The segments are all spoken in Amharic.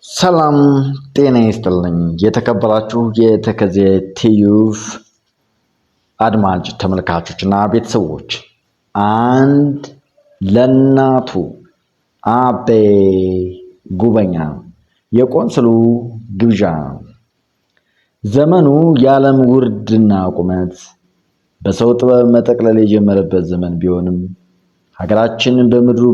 ሰላም ጤና ይስጥልኝ። የተከበራችሁ የተከዜ ቲዩብ አድማጭ ተመልካቾችና ቤተሰቦች አንድ ለናቱ አቤ ጉበኛ የቆንስሉ ግብዣ ዘመኑ የዓለም ውርድና ቁመት በሰው ጥበብ መጠቅለል የጀመረበት ዘመን ቢሆንም ሀገራችን በምድሩ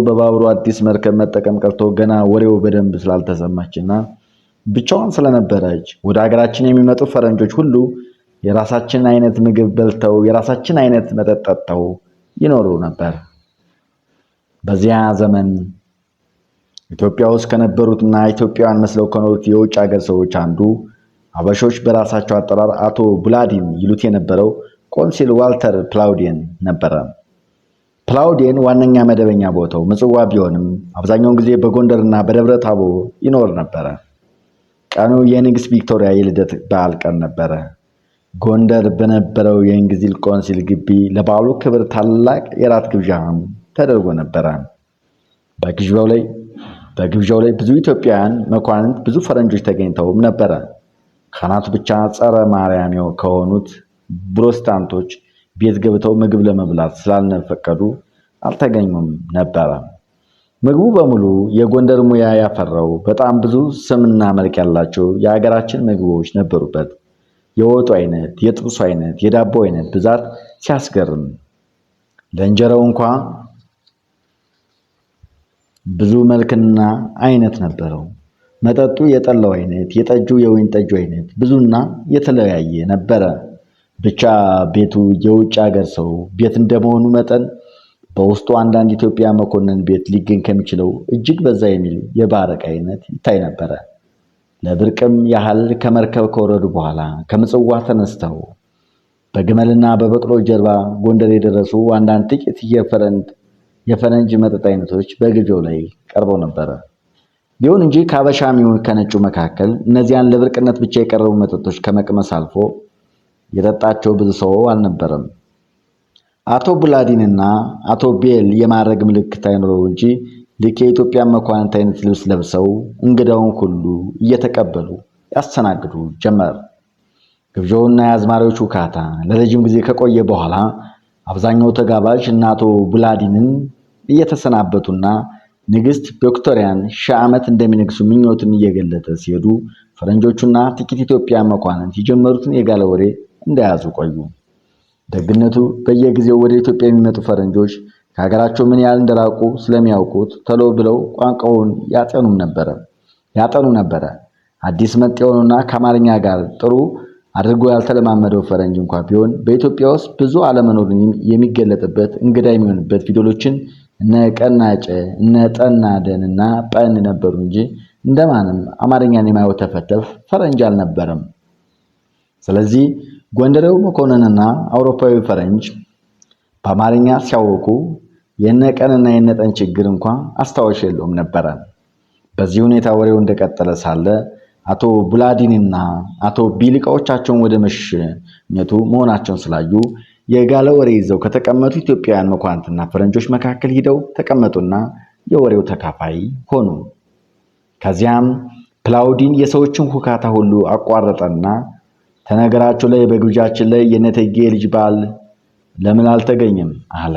በባቡሩ አዲስ መርከብ መጠቀም ቀርቶ ገና ወሬው በደንብ ስላልተሰማችና ብቻዋን ስለነበረች ወደ ሀገራችን የሚመጡ ፈረንጆች ሁሉ የራሳችን አይነት ምግብ በልተው የራሳችን አይነት መጠጥ ጠጥተው ይኖሩ ነበር። በዚያ ዘመን ኢትዮጵያ ውስጥ ከነበሩትና ኢትዮጵያውያን መስለው ከኖሩት የውጭ ሀገር ሰዎች አንዱ አበሾች በራሳቸው አጠራር አቶ ቡላዲን ይሉት የነበረው ቆንሲል ዋልተር ፕላውዲየን ነበረ። ፕላውዲየን ዋነኛ መደበኛ ቦታው ምጽዋ ቢሆንም አብዛኛውን ጊዜ በጎንደርና በደብረ ታቦር ይኖር ነበረ። ቀኑ የንግሥት ቪክቶሪያ የልደት በዓል ቀን ነበረ። ጎንደር በነበረው የእንግሊዝ ቆንሲል ግቢ ለበዓሉ ክብር ታላቅ የራት ግብዣ ተደርጎ ነበረ። በግብዣው ላይ ብዙ ኢትዮጵያውያን መኳንንት፣ ብዙ ፈረንጆች ተገኝተውም ነበረ። ካህናቱ ብቻ ጸረ ማርያም ከሆኑት ፕሮቴስታንቶች ቤት ገብተው ምግብ ለመብላት ስላልፈቀዱ አልተገኙም ነበረ። ምግቡ በሙሉ የጎንደር ሙያ ያፈራው በጣም ብዙ ስምና መልክ ያላቸው የሀገራችን ምግቦች ነበሩበት። የወጡ አይነት፣ የጥብሱ አይነት፣ የዳቦ አይነት ብዛት ሲያስገርም ለእንጀራው እንኳ ብዙ መልክና አይነት ነበረው። መጠጡ የጠላው አይነት፣ የጠጁ የወይን ጠጁ አይነት ብዙና የተለያየ ነበረ። ብቻ ቤቱ የውጭ ሀገር ሰው ቤት እንደመሆኑ መጠን በውስጡ አንዳንድ ኢትዮጵያ መኮንን ቤት ሊገኝ ከሚችለው እጅግ በዛ የሚል የባረቅ አይነት ይታይ ነበረ። ለብርቅም ያህል ከመርከብ ከወረዱ በኋላ ከምጽዋ ተነስተው በግመልና በበቅሎ ጀርባ ጎንደር የደረሱ አንዳንድ ጥቂት የፈረንጅ መጠጥ አይነቶች በግብዣው ላይ ቀርበው ነበረ። ቢሆን እንጂ ከአበሻም ይሁን ከነጩ መካከል እነዚያን ለብርቅነት ብቻ የቀረቡ መጠጦች ከመቅመስ አልፎ የጠጣቸው ብዙ ሰው አልነበረም። አቶ ቡላዲንና አቶ ቤል የማዕረግ ምልክት አይኖረው እንጂ ልክ የኢትዮጵያ መኳንንት አይነት ልብስ ለብሰው እንግዳውን ሁሉ እየተቀበሉ ያስተናግዱ ጀመር። ግብዣውና የአዝማሪዎቹ ውካታ ለረጅም ጊዜ ከቆየ በኋላ አብዛኛው ተጋባዥ እና አቶ ቡላዲንን እየተሰናበቱና ንግሥት ቪክቶሪያን ሺህ ዓመት እንደሚነግሱ ምኞትን እየገለጠ ሲሄዱ ፈረንጆቹና ጥቂት ኢትዮጵያ መኳንንት የጀመሩትን የጋለ ወሬ እንደያዙ ቆዩ። ደግነቱ በየጊዜው ወደ ኢትዮጵያ የሚመጡ ፈረንጆች ከሀገራቸው ምን ያህል እንደራቁ ስለሚያውቁት ተሎ ብለው ቋንቋውን ያጠኑ ነበረ። አዲስ መጤ የሆኑና ከአማርኛ ጋር ጥሩ አድርጎ ያልተለማመደው ፈረንጅ እንኳ ቢሆን በኢትዮጵያ ውስጥ ብዙ አለመኖርን የሚገለጥበት እንግዳ የሚሆንበት ፊደሎችን እነ ቀናጨ እነ ጠናደንና ጰን ነበሩ እንጂ እንደማንም አማርኛን የማይወተፈተፍ ፈረንጅ አልነበረም። ስለዚህ ጎንደሬው መኮንንና አውሮፓዊ ፈረንጅ በአማርኛ ሲያወቁ የነቀንና የነጠን ችግር እንኳ አስታዋሽ የለውም ነበረ። በዚህ ሁኔታ ወሬው እንደቀጠለ ሳለ አቶ ቡላዲንና አቶ ቢሊቃዎቻቸውን ወደ መሸኘቱ መሆናቸውን ስላዩ የጋለ ወሬ ይዘው ከተቀመጡ ኢትዮጵያውያን መኳንንትና ፈረንጆች መካከል ሂደው ተቀመጡና የወሬው ተካፋይ ሆኑ። ከዚያም ፕላውዲን የሰዎችን ሁካታ ሁሉ አቋረጠና ተነገራቸው ላይ በግብዣችን ላይ የነተጌ ልጅ ባል ለምን አልተገኘም አለ።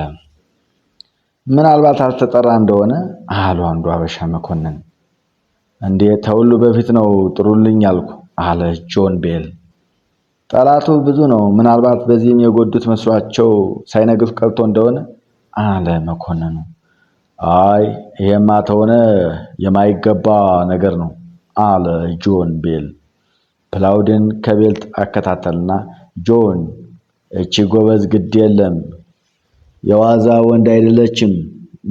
ምናልባት አልተጠራ እንደሆነ አሉ አንዱ አበሻ መኮንን። እንዴት ተሁሉ በፊት ነው ጥሩልኝ አልኩ አለ ጆን ቤል። ጠላቱ ብዙ ነው፣ ምናልባት በዚህም የጎዱት መስሏቸው ሳይነግፍ ቀርቶ እንደሆነ አለ መኮንኑ። አይ ይሄማ ተሆነ የማይገባ ነገር ነው አለ ጆን ቤል። ፕላውዲን ከቤልት አከታተልና ጆን እቺ ጎበዝ ግድ የለም የዋዛ ወንድ አይደለችም፣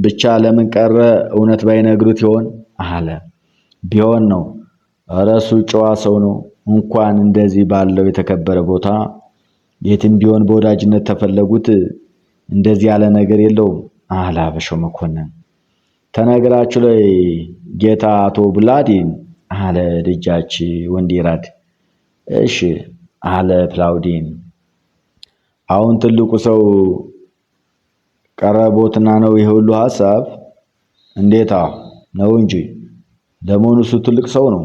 ብቻ ለምን ቀረ እውነት ባይነግሩት ይሆን አለ። ቢሆን ነው እረሱ ጨዋ ሰው ነው፣ እንኳን እንደዚህ ባለው የተከበረ ቦታ የትም ቢሆን በወዳጅነት ተፈለጉት እንደዚህ ያለ ነገር የለውም አለ አበሻው መኮንን። ተነግራችሁ ላይ ጌታ አቶ ቡላዲን አለ ደጃች ወንዲራድ። እሺ አለ ፕላውዲን። አሁን ትልቁ ሰው ቀረቦትና ነው ይሄ ሁሉ ሐሳብ? እንዴታ ነው እንጂ ለመሆኑ እሱ ትልቅ ሰው ነው።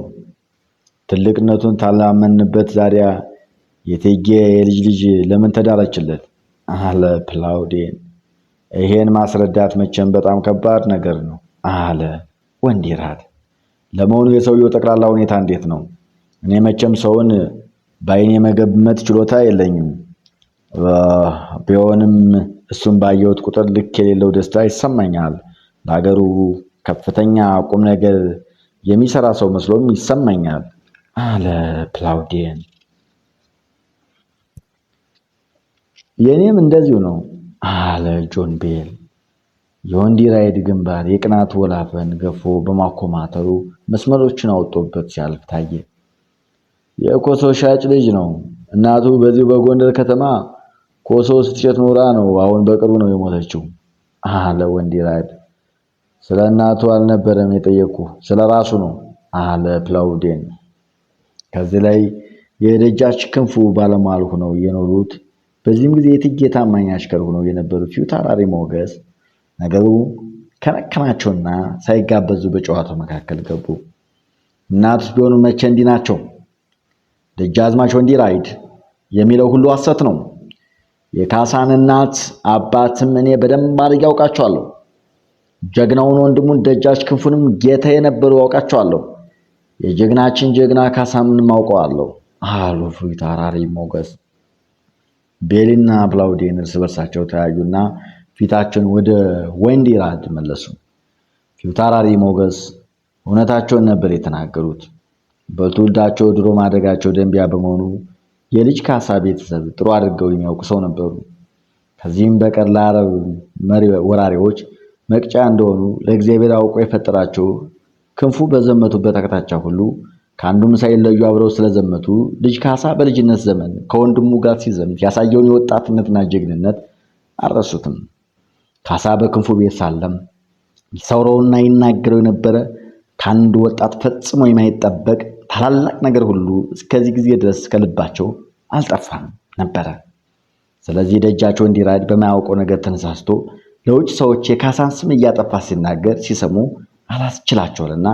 ትልቅነቱን ታላመንበት ዛሬ የቴጌ የልጅ ልጅ ለምን ተዳረችለት? አለ ፕላውዴን። ይሄን ማስረዳት መቼም በጣም ከባድ ነገር ነው አለ ወንዲራድ። ለመሆኑ የሰውየው ጠቅላላ ሁኔታ እንዴት ነው? እኔ መቼም ሰውን በዓይኔ የመገመት ችሎታ የለኝም። ቢሆንም እሱን ባየሁት ቁጥር ልክ የሌለው ደስታ ይሰማኛል። ለሀገሩ ከፍተኛ ቁም ነገር የሚሰራ ሰው መስሎም ይሰማኛል አለ ፕላውዴን። የኔም እንደዚሁ ነው አለ ጆን ቤል። የወንዲራይድ ግንባር የቅናት ወላፈን ገፎ በማኮማተሩ መስመሮችን አውጥቶበት ሲያልፍ ታየ። የኮሶ ሻጭ ልጅ ነው። እናቱ በዚሁ በጎንደር ከተማ ኮሶ ስትሸጥ ኖራ ነው። አሁን በቅርቡ ነው የሞተችው አለ ወንዲራይድ። ስለ እናቱ አልነበረም የጠየቁ፣ ስለ ራሱ ነው አለ ፕላውዴን። ከዚህ ላይ የደጃች ክንፉ ባለሟል ሆነው የኖሩት በዚህም ጊዜ የእቴጌ ታማኝ አሽከር ሆነው የነበሩት ፊታውራሪ ሞገስ ነገሩ ከነከናቸውና ሳይጋበዙ በጨዋታው መካከል ገቡ። እናቱስ ቢሆኑ መቼ እንዲህ ናቸው? ደጃዝማች ወንዲራይድ የሚለው ሁሉ ሐሰት ነው። የካሳን እናት አባትም እኔ በደንብ አድርጌ አውቃቸዋለሁ። ጀግናውን ወንድሙን ደጃች ክንፉንም ጌታ የነበሩ አውቃቸዋለሁ። የጀግናችን ጀግና ካሳንም አውቀዋለሁ አሉ ፊታውራሪ ሞገስ። ቤልና ፕላውዴን እርስ በርሳቸው ተያዩና ፊታቸውን ወደ ወንዲራድ መለሱ። ፊታውራሪ ሞገስ እውነታቸውን ነበር የተናገሩት። በትውልዳቸው ድሮ ማደጋቸው ደንቢያ በመሆኑ የልጅ ካሳ ቤተሰብ ጥሩ አድርገው የሚያውቁ ሰው ነበሩ። ከዚህም በቀር ለአረብ ወራሪዎች መቅጫ እንደሆኑ ለእግዚአብሔር አውቆ የፈጠራቸው ክንፉ በዘመቱበት አቅጣጫ ሁሉ ከአንዱም ሳይለዩ አብረው ስለዘመቱ ልጅ ካሳ በልጅነት ዘመን ከወንድሙ ጋር ሲዘምት ያሳየውን የወጣትነትና ጀግንነት አልረሱትም። ካሳ በክንፉ ቤት ሳለም ይሰውረውና ይናገረው የነበረ ከአንድ ወጣት ፈጽሞ የማይጠበቅ ታላላቅ ነገር ሁሉ እስከዚህ ጊዜ ድረስ ከልባቸው አልጠፋም ነበረ። ስለዚህ ደጃቸው ወንዲራይድ በማያውቀው ነገር ተነሳስቶ ለውጭ ሰዎች የካሳን ስም እያጠፋ ሲናገር ሲሰሙ አላስችላቸውና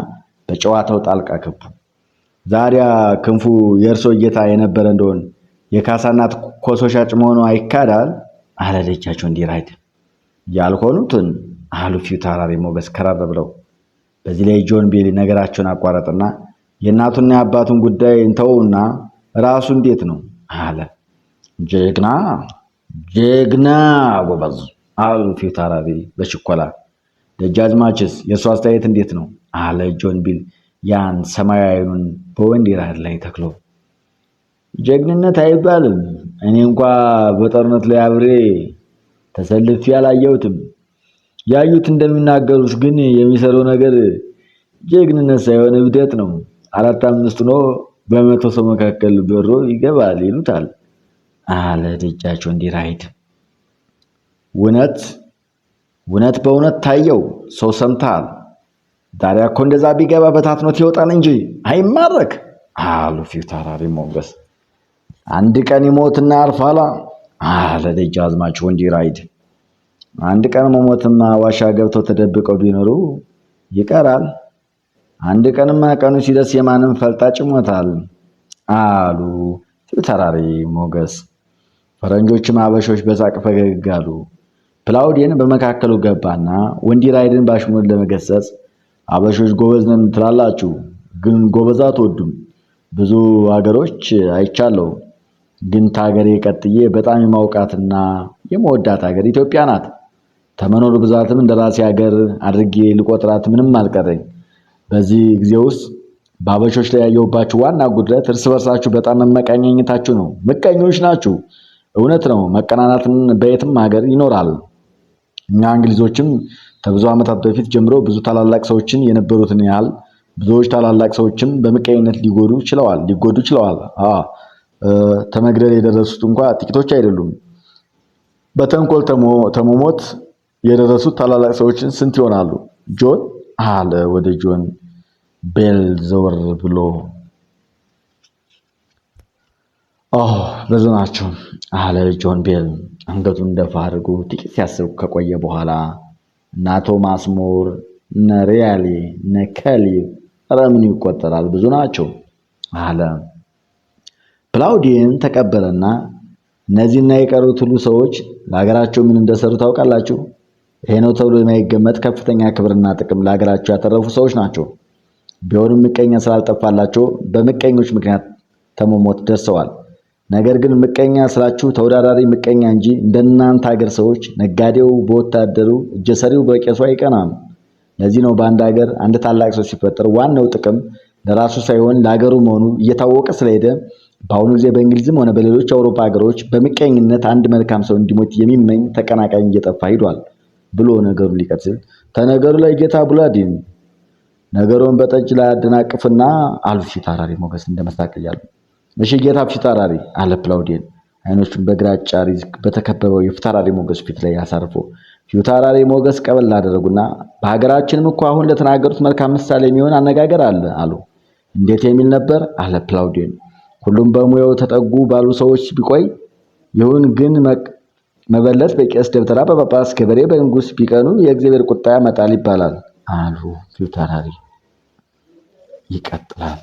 በጨዋታው ጣልቃ ገቡ። ዛሬያ ክንፉ የእርሶ ጌታ የነበረ እንደሆን የካሳ እናት ኮሶ ሻጭ መሆኑ አይካዳል አለ ደጃቸው ወንዲራይድ። ያልሆኑትን አሉ ፊታውራሪ ሞገስ ከረር ብለው። በዚህ ላይ ጆን ቤሊ ነገራቸውን አቋረጥና የእናቱና የአባቱን ጉዳይ እንተውና ራሱ እንዴት ነው አለ። ጀግና ጎበዝ አሉ ፊታውራሪ በችኮላ። ደጃዝማችስ የእርሱ አስተያየት እንዴት ነው አለ ጆን ቤል ያን ሰማያዊ ዓይኑን በወንዲራይድ ላይ ተክሎ። ጀግንነት አይባልም። እኔ እንኳ በጦርነት ላይ አብሬ ተሰልፌ አላየሁትም። ያዩት እንደሚናገሩት ግን የሚሰራው ነገር ጀግንነት ሳይሆን እብደት ነው። 4-5 ነው በመቶ ሰው መካከል በሮ ይገባል ይሉታል አለ ደጃቸው ወንዲራይድ። እውነት በእውነት ታየው ሰው ሰምተሃል? ዛሬ እኮ እንደዛ ቢገባ በታትኖት ይወጣል እንጂ አይማረክ አሉ ፊታውራሪ ሞገስ። አንድ ቀን ይሞትና አልፋላ አለ ደጃዝማች ወንዲራይድ። አንድ ቀን መሞትማ ዋሻ ገብተው ተደብቀው ቢኖሩ ይቀራል። አንድ ቀንማ ቀኑ ሲደርስ የማንም ፈልጣጭ ይሞታል አሉ ፊታውራሪ ሞገስ። ፈረንጆችም አበሾች በሳቅ ፈገግ አሉ። ፕላውዴን በመካከሉ ገባና ወንዲራይድን ባሽሙር ለመገሰጽ አበሾች ጎበዝ ነን ትላላችሁ፣ ግን ጎበዝ አትወዱም። ብዙ ሀገሮች አይቻለሁ፣ ግን ታገሬ ቀጥዬ በጣም የማውቃትና የመወዳት ሀገር ኢትዮጵያ ናት። ተመኖር ብዛትም እንደራሴ ሀገር አድርጌ ልቆጥራት ምንም አልቀረኝ። በዚህ ጊዜ ውስጥ በአበሾች ላይ ያየሁባችሁ ዋና ጉድለት እርስ በርሳችሁ በጣም መመቃኘኝታችሁ ነው። ምቀኞች ናችሁ። እውነት ነው፣ መቀናናትን በየትም ሀገር ይኖራል። እኛ እንግሊዞችም ከብዙ ዓመታት በፊት ጀምሮ ብዙ ታላላቅ ሰዎችን የነበሩትን ያህል ብዙዎች ታላላቅ ሰዎችም በምቀኝነት ሊጎዱ ችለዋል። ተመግደል የደረሱት እንኳ ጥቂቶች አይደሉም። በተንኮል ተመሞት የደረሱት ታላላቅ ሰዎችን ስንት ይሆናሉ? ጆን አለ ወደ ጆን ቤል ዘወር ብሎ። ብዙ ናቸው አለ ጆን ቤል አንገቱን ደፋ አድርጎ ጥቂት ሲያስብ ከቆየ በኋላ። እነ ቶማስ ሞር፣ እነ ሪያሊ፣ እነ ከሊ፣ ኧረ ምን ይቆጠራል ብዙ ናቸው አለ። ፕላውዲየን ተቀበለና እነዚህና የቀሩት ሁሉ ሰዎች ለሀገራቸው ምን እንደሰሩ ታውቃላችሁ? ይሄ ነው ተብሎ የማይገመት ከፍተኛ ክብርና ጥቅም ለሀገራቸው ያተረፉ ሰዎች ናቸው። ቢሆንም ምቀኛ ስላልጠፋላቸው በምቀኞች ምክንያት ተመሞት ደርሰዋል። ነገር ግን ምቀኛ ስላችሁ ተወዳዳሪ ምቀኛ እንጂ እንደናንተ ሀገር ሰዎች ነጋዴው በወታደሩ እጀሰሪው በቄሱ አይቀናም። ለዚህ ነው በአንድ ሀገር አንድ ታላቅ ሰው ሲፈጠር ዋናው ጥቅም ለራሱ ሳይሆን ለሀገሩ መሆኑ እየታወቀ ስለሄደ በአሁኑ ጊዜ በእንግሊዝም ሆነ በሌሎች አውሮፓ ሀገሮች በምቀኝነት አንድ መልካም ሰው እንዲሞት የሚመኝ ተቀናቃኝ እየጠፋ ሂዷል ብሎ ነገሩን ሊቀጥል ተነገሩ ላይ ጌታ ብላዲን ነገሩን በጠጅ ላይ አደናቅፍና አሉ ፊታውራሪ ሞገስ እንደመሳቅ እያሉ። እሺ ጌታ ፊታውራሪ አለ ፕላውዲየን አይኖቹን በግራጫ ሪዝ በተከበበው የፊታውራሪ ሞገስ ፊት ላይ አሳርፎ። ፊታውራሪ ሞገስ ቀበል አደረጉና በሀገራችንም እኮ አሁን ለተናገሩት መልካም ምሳሌ የሚሆን አነጋገር አለ አሉ። እንዴት የሚል ነበር አለ ፕላውዲየን። ሁሉም በሙያው ተጠጉ ባሉ ሰዎች ቢቆይ ይሁን ግን መበለት በቄስ ደብተራ በጳጳስ ገበሬ በንጉስ ቢቀኑ የእግዚአብሔር ቁጣ ያመጣል ይባላል አሉ ፊታውራሪ። ይቀጥላል።